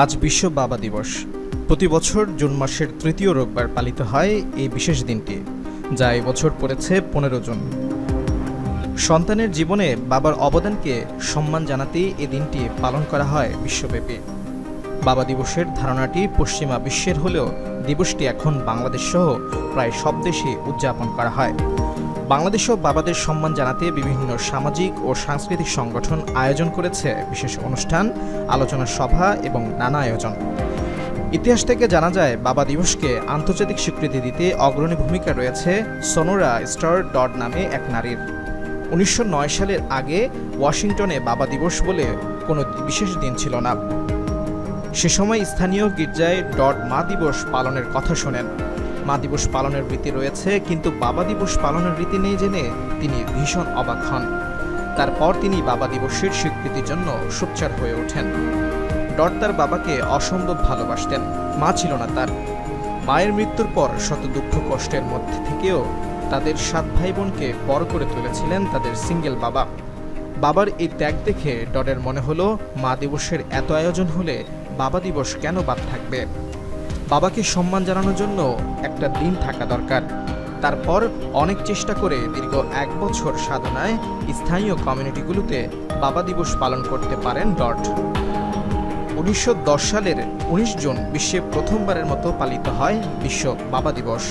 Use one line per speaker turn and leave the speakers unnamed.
আজ বিশ্ব বাবা দিবস। প্রতি বছর জুন মাসের তৃতীয় রোববার পালিত হয় এই বিশেষ দিনটি, যা এই বছর পড়েছে 15 জুন। সন্তানের জীবনে বাবার অবদানকে সম্মান জানাতেই এই দিনটি পালন করা হয় বিশ্বব্যাপী। বাবা দিবসের ধারণাটি পশ্চিমা বিশ্বের হলেও দিবসটি এখন বাংলাদেশ সহ প্রায় সব দেশে উদযাপন করা হয়। বাংলাদেশেও বাবাদের সম্মান জানাতে বিভিন্ন সামাজিক ও সাংস্কৃতিক সংগঠন আয়োজন করেছে বিশেষ অনুষ্ঠান, আলোচনা সভা এবং নানা আয়োজন। ইতিহাস থেকে জানা যায়, বাবা দিবসকে আন্তর্জাতিক স্বীকৃতি দিতে অগ্রণী ভূমিকা রয়েছে সোনোরা স্টার ডড নামে এক নারীর। 1909 সালের আগে ওয়াশিংটনে বাবা দিবস বলে কোনো বিশেষ দিন ছিল না। সে সময় স্থানীয় গির্জায় ডড মা দিবস পালনের কথা শোনেন। মা দিবস পালনের রীতি রয়েছে, কিন্তু বাবা দিবস পালনের রীতি নেই জেনে তিনি ভীষণ অবাক হন। তারপর তিনি বাবা দিবসের স্বীকৃতির জন্য সোচ্চার হয়ে ওঠেন। ডড তার বাবাকে অসম্ভব ভালোবাসতেন। মা ছিল না তার। মায়ের মৃত্যুর পর শত দুঃখ কষ্টের মধ্যে থেকেও তাদের 7 ভাই বোনকে বড় করে তুলেছিলেন তাদের সিঙ্গেল বাবা। বাবার এই ত্যাগ দেখে ডডের মনে হলো, মা দিবসের এত আয়োজন হলে বাবা দিবস কেন বাদ থাকবে? বাবাকে সম্মান জানানোর জন্য একটা দিন থাকা দরকার। তারপর অনেক চেষ্টা করে দীর্ঘ 1 বছর সাধনায় স্থানীয় কমিউনিটিগুলোতে বাবা দিবস পালন করতে পারেন ডড। 1910 সালের 19 জুন বিশ্বে প্রথমবারের মতো পালিত হয় বিশ্ব বাবা দিবস।